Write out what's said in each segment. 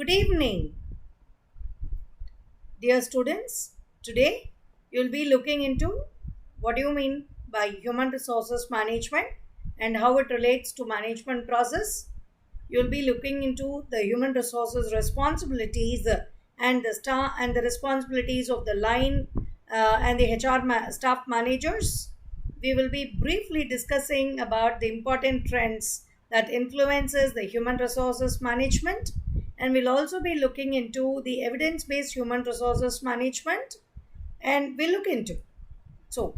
Good evening, dear students. Today you'll be looking into what do you mean by human resources management and how it relates to management process. You'll be looking into the human resources responsibilities and the star and the responsibilities of the line and the staff managers. We will be briefly discussing about the important trends that influences the human resources management, and we'll also be looking into the evidence-based human resources management, and we'll look into so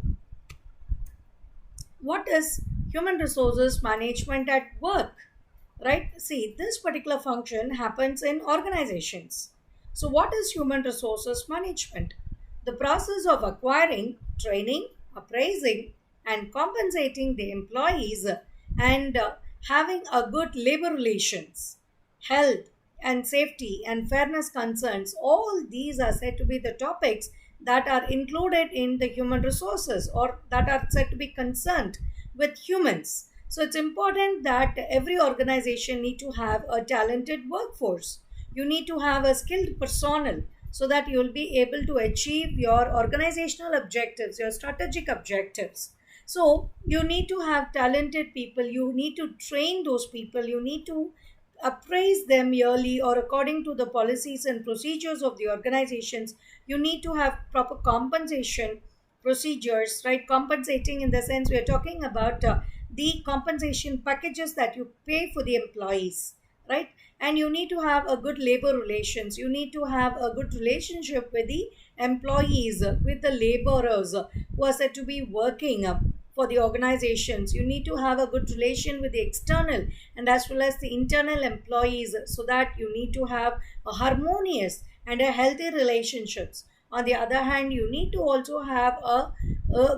what is human resources management at work, right? See, this particular function happens in organizations. So what is human resources management? The process of acquiring, training, appraising, and compensating the employees, and having a good labor relations, health and safety and fairness concerns. All these are said to be the topics that are included in the human resources, or that are said to be concerned with humans. So it's important that every organization need to have a talented workforce. You need to have a skilled personnel so that you'll be able to achieve your organizational objectives, your strategic objectives. So you need to have talented people. You need to train those people. You need to appraise them yearly or according to the policies and procedures of the organizations. You need to have proper compensation procedures, right? Compensating in the sense we are talking about the compensation packages that you pay for the employees, right? And you need to have a good labor relations. You need to have a good relationship with the employees, with the laborers who are said to be working for the organizations. You need to have a good relation with the external and as well as the internal employees, so that you need to have a harmonious and a healthy relationships. On the other hand, you need to also have a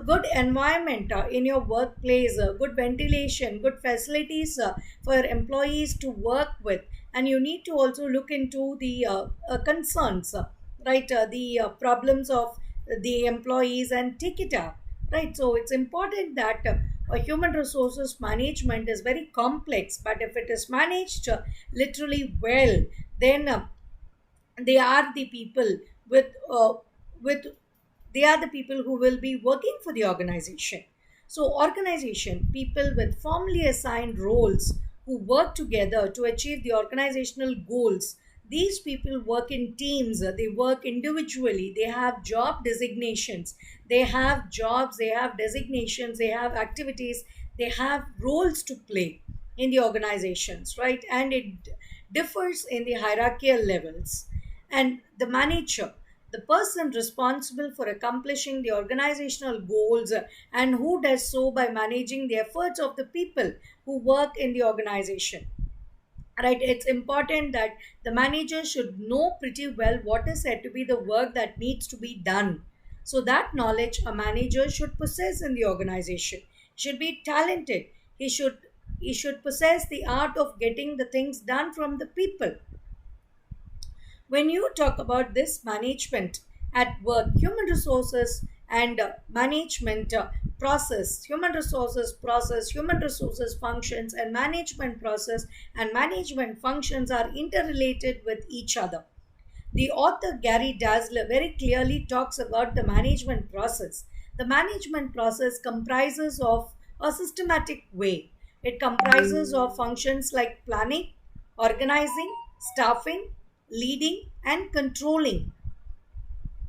good environment in your workplace, good ventilation, good facilities for employees to work with. And you need to also look into the concerns, right? The problems of the employees and take it up, right? So it's important that human resources management is very complex, but if it is managed literally well, then they are the people with they are the people who will be working for the organization. So organization people with formally assigned roles who work together to achieve the organizational goals. These people work in teams, they work individually, they have job designations, they have jobs, they have designations, they have activities, they have roles to play in the organizations, right? And it differs in the hierarchical levels. And the manager, the person responsible for accomplishing the organizational goals, and who does so by managing the efforts of the people who work in the organization, right? It's important that the manager should know pretty well what is said to be the work that needs to be done. So that knowledge a manager should possess in the organization. He should be talented. He should possess the art of getting the things done from the people. When you talk about this management at work, human resources and management process, human resources functions, and management process and management functions are interrelated with each other. The author Gary Dassler very clearly talks about the management process. The management process comprises of a systematic way. It comprises of functions like planning, organizing, staffing, leading, and controlling.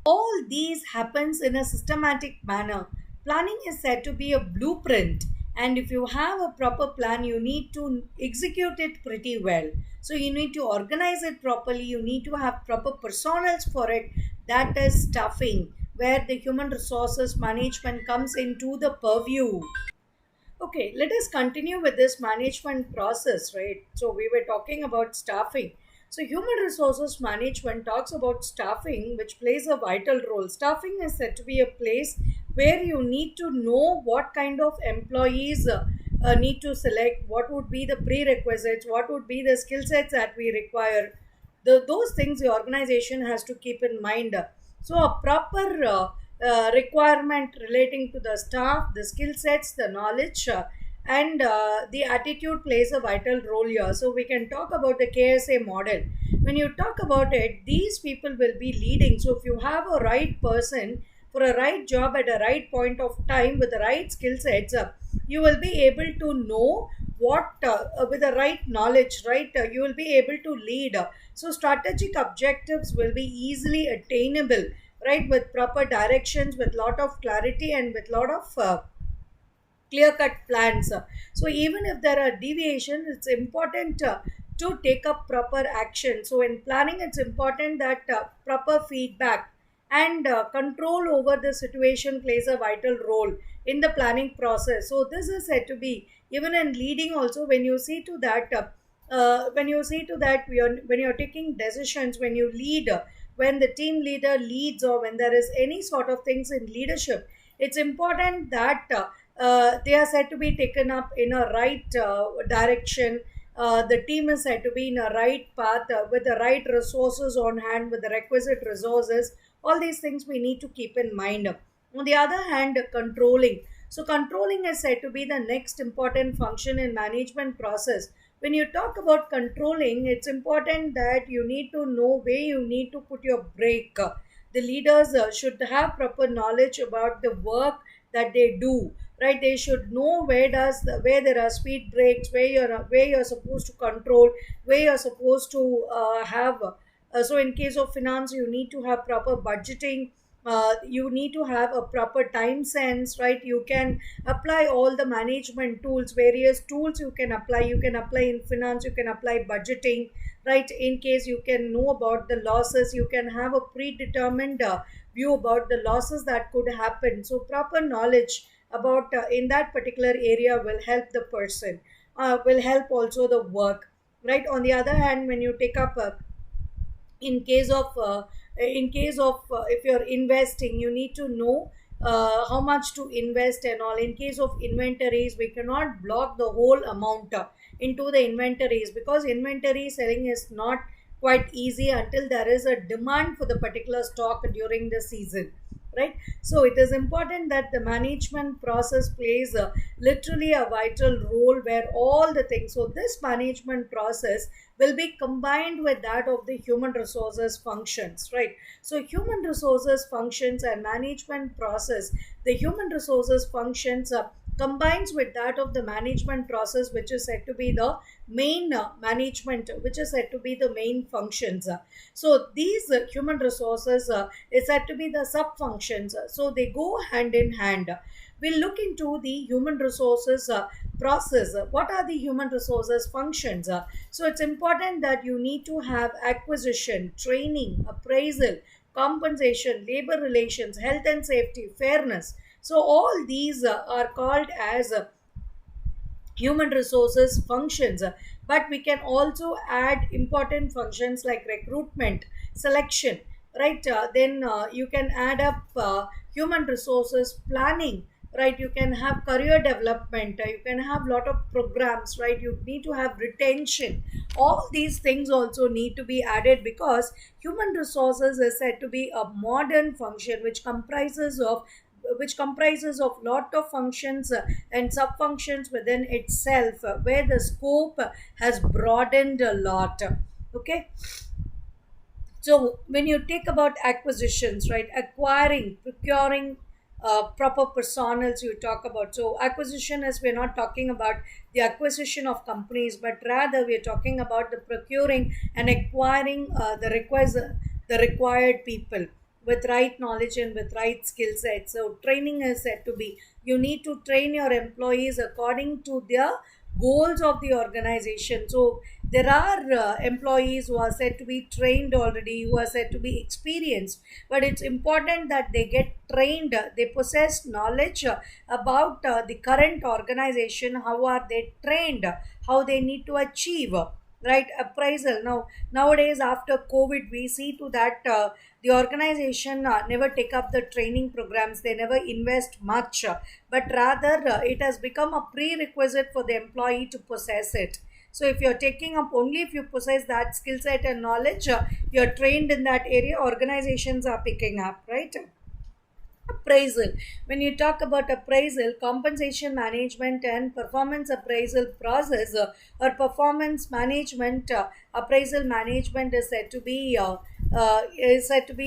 All these happens in a systematic manner. Planning is said to be a blueprint, and if you have a proper plan, you need to execute it pretty well. So you need to organize it properly, you need to have proper personals for it. That is staffing, where the human resources management comes into the purview. Okay, let us continue with this management process, right? So we were talking about staffing. So human resources management talks about staffing, which plays a vital role. Staffing is said to be a place where you need to know what kind of employees need to select, what would be the prerequisites, what would be the skill sets that we require. Those things the organization has to keep in mind. So a proper requirement relating to the staff, the skill sets, the knowledge, and the attitude plays a vital role here. So we can talk about the KSA model. When you talk about it, these people will be leading. So if you have a right person for a right job at a right point of time with the right skill sets, you will be able to know what with the right knowledge, right, you will be able to lead. So strategic objectives will be easily attainable, right, with proper directions, with lot of clarity, and with lot of clear cut plans. So even if there are deviations, it's important to take up proper action. So in planning, it's important that proper feedback and control over the situation plays a vital role in the planning process. So this is said to be even in leading also. When you see to that when you see to that when you're taking decisions, when you lead, when the team leader leads, or when there is any sort of things in leadership, it's important that they are said to be taken up in a right direction. The team is said to be in a right path with the right resources on hand, with the requisite resources. All these things we need to keep in mind. On the other hand, controlling. So controlling is said to be the next important function in management process. When you talk about controlling, it's important that you need to know where you need to put your brake. The leaders should have proper knowledge about the work that they do, right? They should know where there are speed breaks, where you're supposed to control, where you're supposed to have so in case of finance, you need to have proper budgeting. You need to have a proper time sense, right? You can apply all the management tools, various tools you can apply. You can apply in finance, you can apply budgeting, right? In case you can know about the losses, you can have a predetermined view about the losses that could happen. So proper knowledge about in that particular area will help the person, will help also the work, right? On the other hand, when you take up in case of if you're investing, you need to know how much to invest and all. In case of inventories, we cannot block the whole amount into the inventories, because inventory selling is not quite easy until there is a demand for the particular stock during the season, right? So it is important that the management process plays literally a vital role where all the things. So this management process will be combined with that of the human resources functions, right? So human resources functions and management process, the human resources functions combines with that of the management process, which is said to be the main management, which is said to be the main functions. So these human resources is said to be the sub functions. So they go hand in hand. We'll look into the human resources process. What are the human resources functions? So it's important that you need to have acquisition, training, appraisal, compensation, labor relations, health and safety, fairness. So all these are called as human resources functions. But we can also add important functions like recruitment, selection, right? Then you can add up human resources planning, right? You can have career development, you can have lot of programs, right? You need to have retention. All these things also need to be added, because human resources is said to be a modern function which comprises of lot of functions and sub functions within itself, where the scope has broadened a lot. Okay. So when you take about acquisitions, right, acquiring, procuring proper personals, you talk about. So acquisition is, we're not talking about the acquisition of companies, but rather we're talking about the procuring and acquiring the required people with right knowledge and with right skill set. So training is said to be, you need to train your employees according to their goals of the organization. So there are employees who are said to be trained already, who are said to be experienced, but it's important that they get trained, they possess knowledge about the current organization, how are they trained, how they need to achieve, right? Appraisal. Now nowadays after COVID, we see to that the organization never take up the training programs, they never invest much, but rather it has become a prerequisite for the employee to possess it. So if you're taking up, only if you possess that skill set and knowledge, you're trained in that area, organizations are picking up, right? Appraisal. When you talk about appraisal, compensation management and performance appraisal process, or performance management, appraisal management is said to be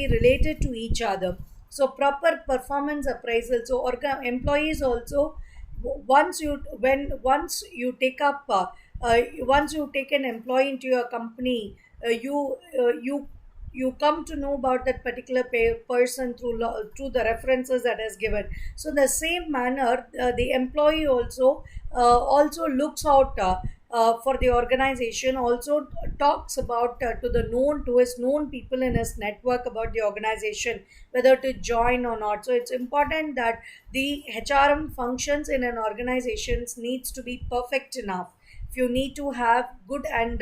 related to each other. So proper performance appraisal. So employees also, once you take up once you take an employee into your company, you come to know about that particular person through the references that is given. So the same manner, the employee also looks out for the organization, also talks about to his known people in his network about the organization, whether to join or not. So it's important that the HRM functions in an organization needs to be perfect enough. If you need to have good and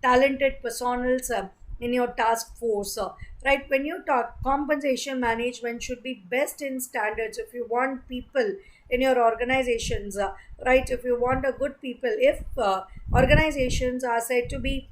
talented personals in your task force, right? When you talk, compensation management should be best in standards. If you want people in your organizations, right, if you want a good people, if organizations are said to be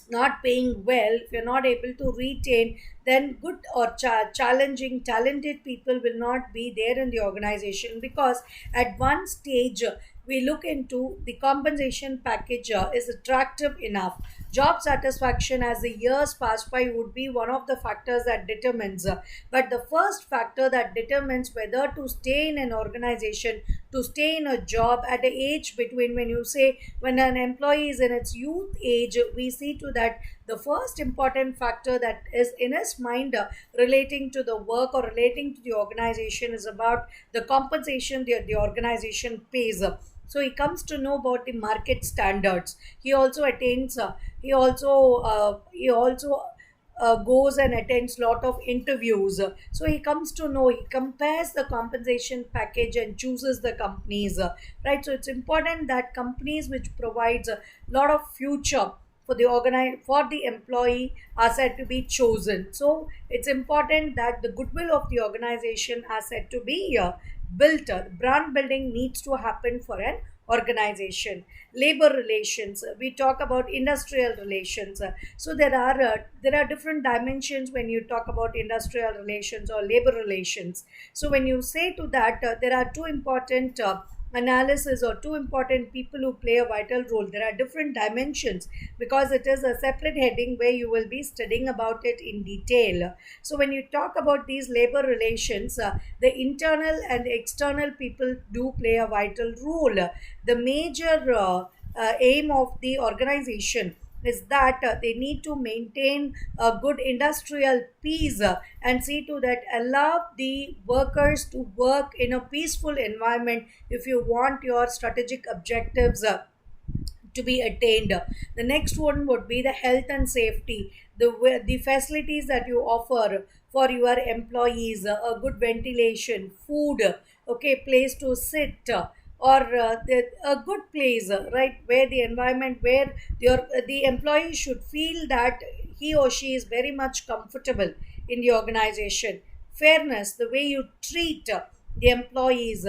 not paying well, if you're not able to retain, then good or challenging, talented people will not be there in the organization, because at one stage we look into the compensation package is attractive enough. Job satisfaction as the years pass by would be one of the factors that determines, but the first factor that determines whether to stay in an organization, to stay in a job at a age between, when you say when an employee is in its youth age, we see to that the first important factor that is in his mind relating to the work or relating to the organization is about the compensation the organization pays. So he comes to know about the market standards. He also attains he also goes and attends lot of interviews. So he comes to know, he compares the compensation package and chooses the companies, right? So it's important that companies which provides a lot of future for the employee are said to be chosen. So it's important that the goodwill of the organization are said to be built. Brand building needs to happen for an organization. Labor relations, we talk about industrial relations. So there are different dimensions when you talk about industrial relations or labor relations. So when you say to that, there are two important analysis or two important people who play a vital role. There are different dimensions because it is a separate heading where you will be studying about it in detail. So when you talk about these labor relations, the internal and external people do play a vital role. The major aim of the organization is that they need to maintain a good industrial peace, and see to that allow the workers to work in a peaceful environment if you want your strategic objectives to be attained. The next one would be the health and safety, the facilities that you offer for your employees, a good ventilation, food, okay, place to sit, or a good place, right, where the environment where the employee should feel that he or she is very much comfortable in the organization. Fairness, the way you treat the employees.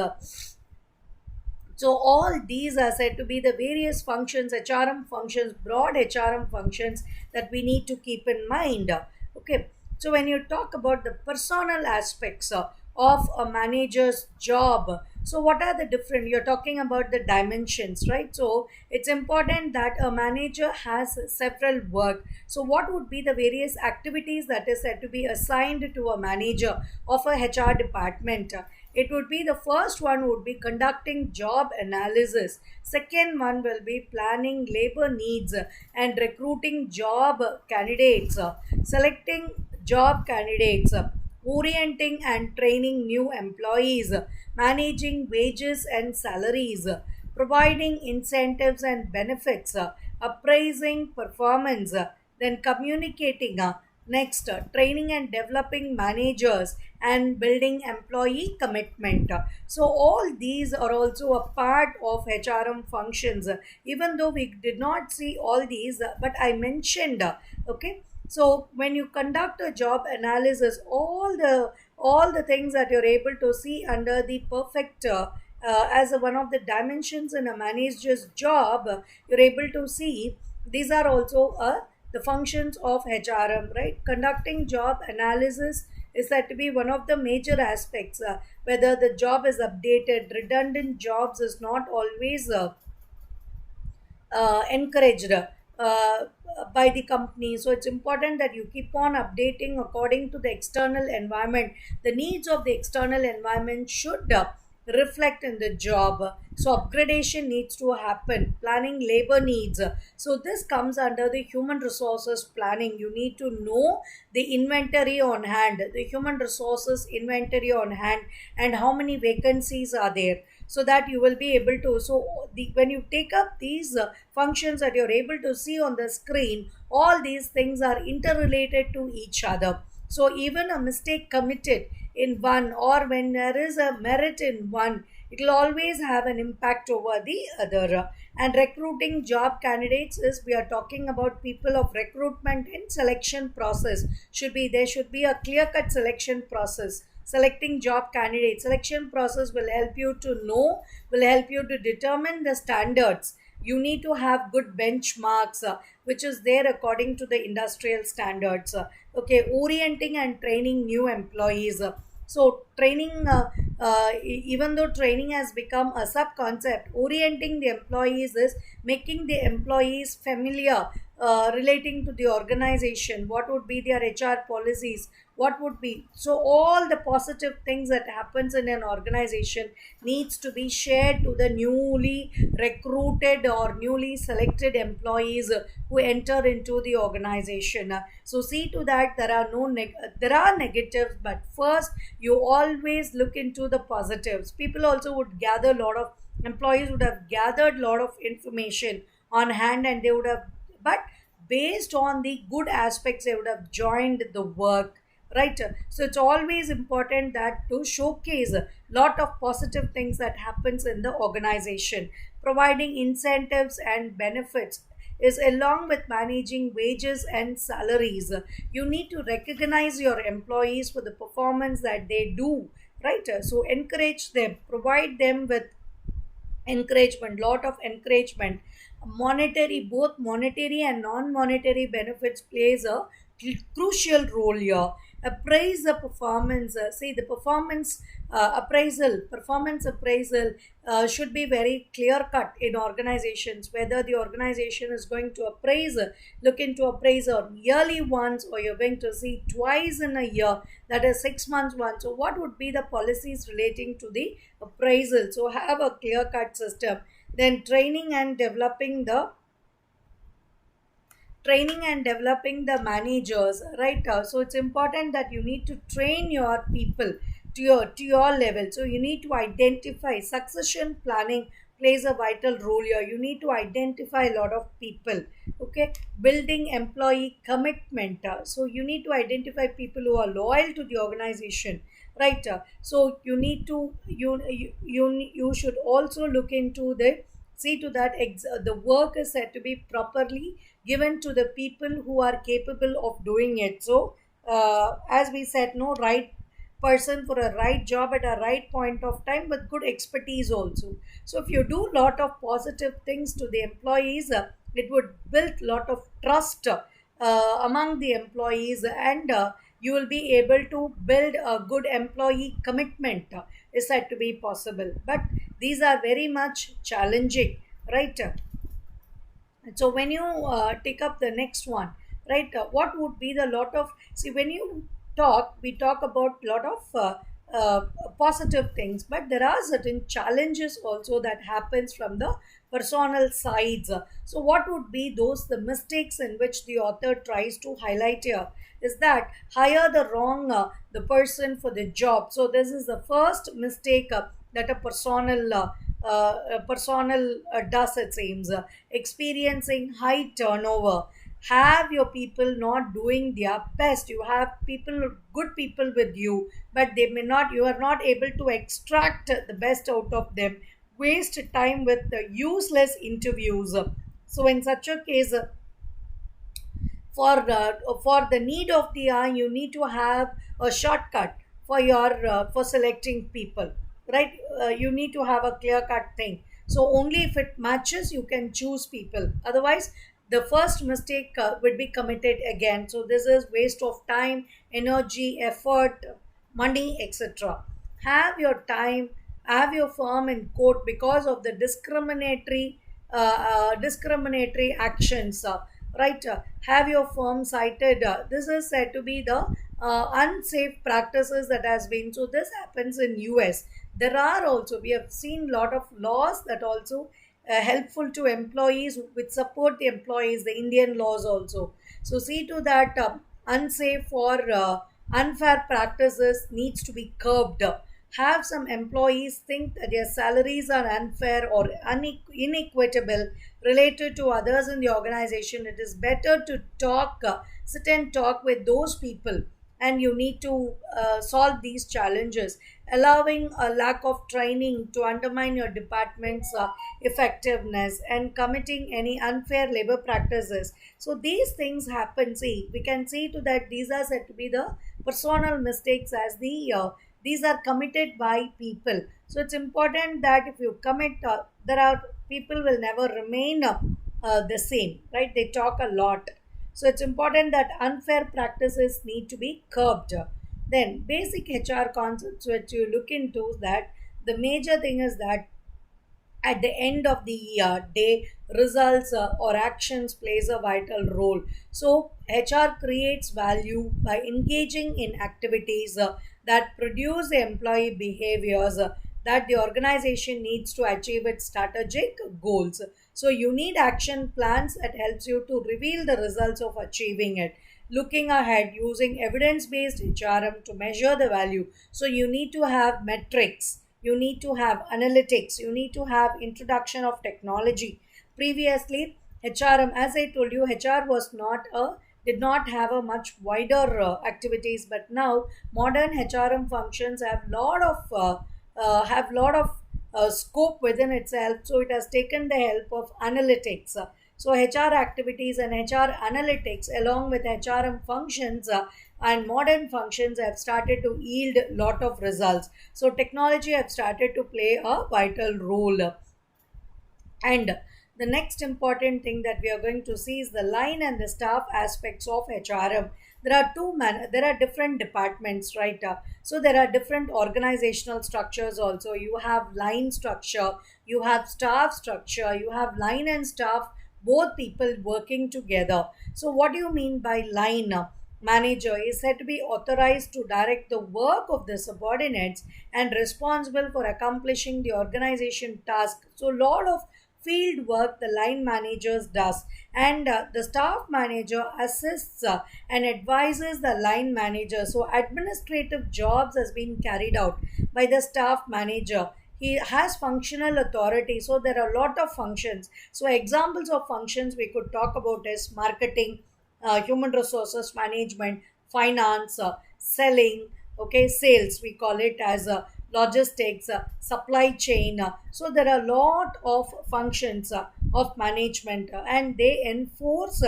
So all these are said to be the various functions, HRM functions, broad HRM functions that we need to keep in mind. Okay. So when you talk about the personal aspects of a manager's job, so what are the different? You're talking about the dimensions, right? So it's important that a manager has several work. So what would be the various activities that is said to be assigned to a manager of a HR department? It would be, the first one would be conducting job analysis. Second one will be planning labor needs and recruiting job candidates, selecting job candidates, orienting and training new employees, managing wages and salaries, providing incentives and benefits, appraising performance, then communicating. Next, training and developing managers and building employee commitment. So, all these are also a part of HRM functions. Even though we did not see all these, but I mentioned, okay. So, when you conduct a job analysis, all the things that you're able to see under the perfect as one of the dimensions in a manager's job, you're able to see these are also the functions of HRM, right? Conducting job analysis is said to be one of the major aspects. Whether the job is updated, redundant jobs is not always encouraged by the company. So it's important that you keep on updating according to the external environment. The needs of the external environment should reflect in the job. So upgradation needs to happen. Planning labor needs. So this comes under the human resources planning. You need to know the inventory on hand, the human resources inventory on hand, and how many vacancies are there, so that you will be able to, when you take up these functions that you're able to see on the screen, all these things are interrelated to each other. So even a mistake committed in one, or when there is a merit in one, it will always have an impact over the other. And recruiting job candidates is, we are talking about people of recruitment and selection process. There should be a clear cut selection process. Selecting job candidates, selection process will help you to know, will help you to determine the standards. You need to have good benchmarks, which is there according to the industrial standards. Okay, orienting and training new employees. So training, even though training has become a sub concept, orienting the employees is making the employees familiar, relating to the organization, what would be their HR policies, what would be, so all the positive things that happens in an organization needs to be shared to the newly recruited or newly selected employees who enter into the organization. So see to that there are there are negatives, but first you always look into the positives. People also would gather a lot of, employees would have gathered a lot of information on hand, and they would have, but based on the good aspects, they would have joined the work, right? So it's always important that to showcase a lot of positive things that happens in the organization. Providing incentives and benefits is, along with managing wages and salaries, you need to recognize your employees for the performance that they do, right? So encourage them, provide them with encouragement, lot of encouragement. Monetary, both monetary and non-monetary benefits plays a crucial role here. Appraise the performance. See, the performance appraisal should be very clear cut in organizations, whether the organization is going to appraise, look into appraise on yearly once, or you're going to see twice in a year, that is 6 months once. So what would be the policies relating to the appraisal? So have a clear cut system. Then training and developing the managers, right? So it's important that you need to train your people to your level. So you need to identify, succession planning plays a vital role here. You need to identify a lot of people. Okay, building employee commitment. So you need to identify people who are loyal to the organization, right? So you need to, you should also look into the, see to that the work is said to be properly given to the people who are capable of doing it. So as we said, no right person for a right job at a right point of time with good expertise also. So if you do lot of positive things to the employees, it would build lot of trust among the employees, and you will be able to build a good employee commitment, is said to be possible, but these are very much challenging, right? So when you take up the next one, right, what would be the lot of, see, when you talk, we talk about lot of positive things, but there are certain challenges also that happens from the personal sides. So what would be those, the mistakes in which the author tries to highlight here is that hire the wrong the person for the job. So this is the first mistake that a personal does, it seems. Experiencing high turnover, have your people not doing their best. You have people, good people with you, but they may not, you are not able to extract the best out of them. Waste time with the useless interviews. So in such a case, for the need of the hour, you need to have a shortcut for your for selecting people, right? You need to have a clear cut thing. So only if it matches, you can choose people. Otherwise, the first mistake would be committed again. So this is waste of time, energy, effort, money, etc. Have your time, have your firm in court because of the discriminatory actions, right? Have your firm cited. This is said to be the unsafe practices that has been. So this happens in US. There are also, we have seen lot of laws that also helpful to employees, which support the employees, the Indian laws also. So see to that unsafe or unfair practices needs to be curbed. Have some employees think that their salaries are unfair or inequitable related to others in the organization. It is better to talk, sit and talk with those people, and you need to solve these challenges. Allowing a lack of training to undermine your department's effectiveness and committing any unfair labor practices. So these things happen. See, we can see to that these are said to be the personal mistakes, as these are committed by people. So it's important that if you commit, there are people will never remain the same, right? They talk a lot. So it's important that unfair practices need to be curbed. Then basic HR concepts which you look into, that the major thing is that at the end of the day, results or actions plays a vital role. So HR creates value by engaging in activities that produce the employee behaviors that the organization needs to achieve its strategic goals. So you need action plans that helps you to reveal the results of achieving it. Looking ahead, using evidence based HRM to measure the value. So you need to have metrics, you need to have analytics, you need to have introduction of technology. Previously, HRM, as I told you, HR was not a did not have a much wider activities, but now modern HRM functions have lot of scope within itself. So it has taken the help of analytics. So HR activities and HR analytics along with HRM functions and modern functions have started to yield lot of results. So technology have started to play a vital role. And the next important thing that we are going to see is the line and the staff aspects of HRM. There are different departments, right? So there are different organizational structures also. You have line structure, you have staff structure, you have line and staff, both people working together. So what do you mean by line? Manager is said to be authorized to direct the work of the subordinates and responsible for accomplishing the organization task. So lot of field work the line managers does, and the staff manager assists and advises the line manager. So administrative jobs has been carried out by the staff manager. He has functional authority, so there are a lot of functions. So examples of functions we could talk about is marketing, human resources management, finance, selling, okay, sales, we call it as logistics, supply chain. So there are a lot of functions of management, and they enforce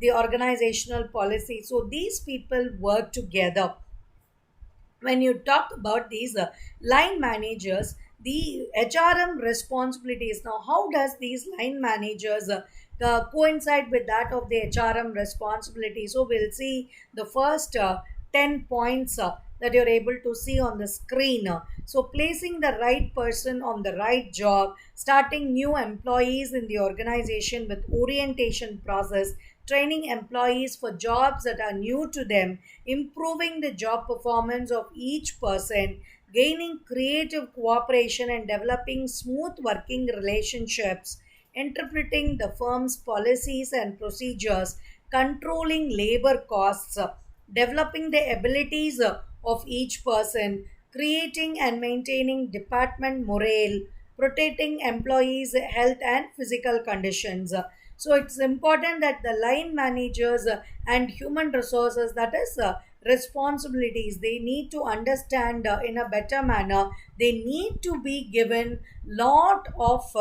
the organizational policy. So these people work together. When you talk about these line managers, the HRM responsibilities, now how does these line managers coincide with that of the HRM responsibility? So we'll see the first 10 points that you're able to see on the screen. So placing the right person on the right job, starting new employees in the organization with orientation process, training employees for jobs that are new to them, improving the job performance of each person, gaining creative cooperation and developing smooth working relationships, interpreting the firm's policies and procedures, controlling labor costs, developing the abilities of each person, creating and maintaining department morale, protecting employees' health and physical conditions. So it's important that the line managers and human resources, that is responsibilities, they need to understand in a better manner. They need to be given lot of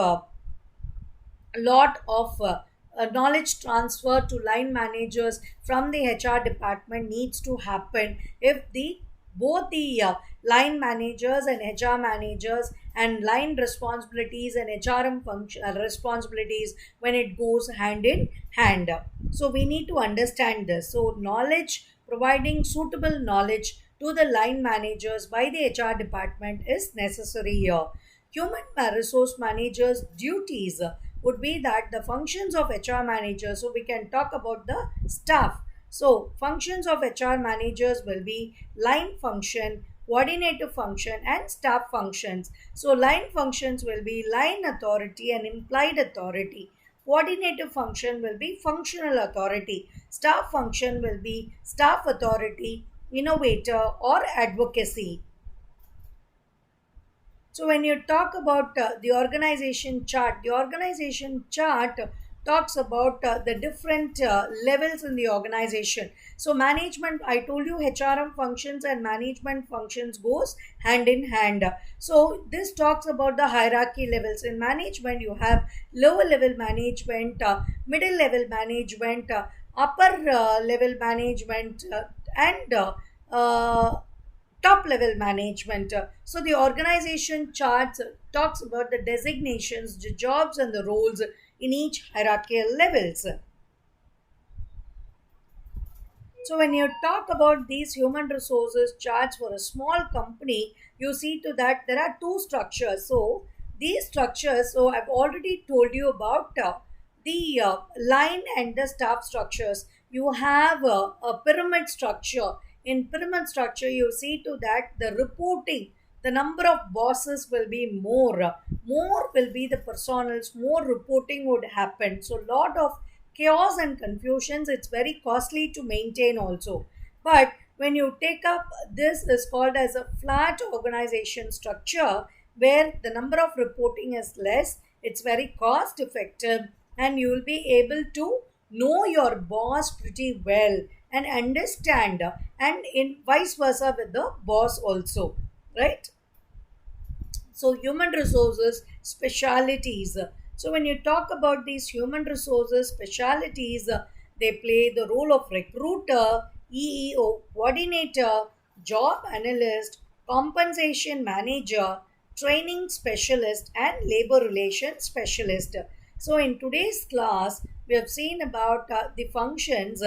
knowledge transfer to line managers from the HR department needs to happen if the both the line managers and HR managers and line responsibilities and HRM function responsibilities when it goes hand in hand. So we need to understand this. So knowledge, providing suitable knowledge to the line managers by the HR department is necessary here. Human resource managers' duties would be that the functions of HR managers, so we can talk about the staff. So, functions of HR managers will be line function, coordinative function, and staff functions. So, line functions will be line authority and implied authority. Coordinative function will be functional authority. Staff function will be staff authority, innovator, or advocacy. So when you talk about the organization chart talks about the different levels in the organization. So management, I told you HRM functions and management functions goes hand in hand. So this talks about the hierarchy levels. In management, you have lower level management, middle level management, upper level management, and top level management. So the organization charts talks about the designations, the jobs and the roles in each hierarchical levels. So when you talk about these human resources charts for a small company, you see to that there are two structures. So these structures, so I've already told you about the line and the staff structures. You have a pyramid structure. In pyramid structure, you see to that the reporting, the number of bosses will be more. More will be the personals, more reporting would happen. So lot of chaos and confusions, it's very costly to maintain also. But when you take up, this is called as a flat organization structure where the number of reporting is less, it's very cost effective, and you will be able to know your boss pretty well and understand, and in vice versa with the boss also, right? So human resources specialities. So when you talk about these human resources specialities, they play the role of recruiter, EEO, coordinator, job analyst, compensation manager, training specialist, and labor relations specialist. So in today's class we have seen about the functions,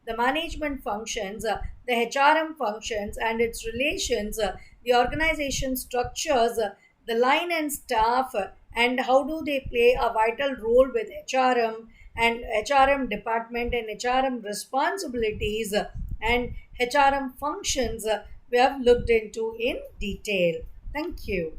the management functions, the HRM functions and its relations, the organization structures, the line and staff, and how do they play a vital role with HRM and HRM department and HRM responsibilities and HRM functions, we have looked into in detail. Thank you.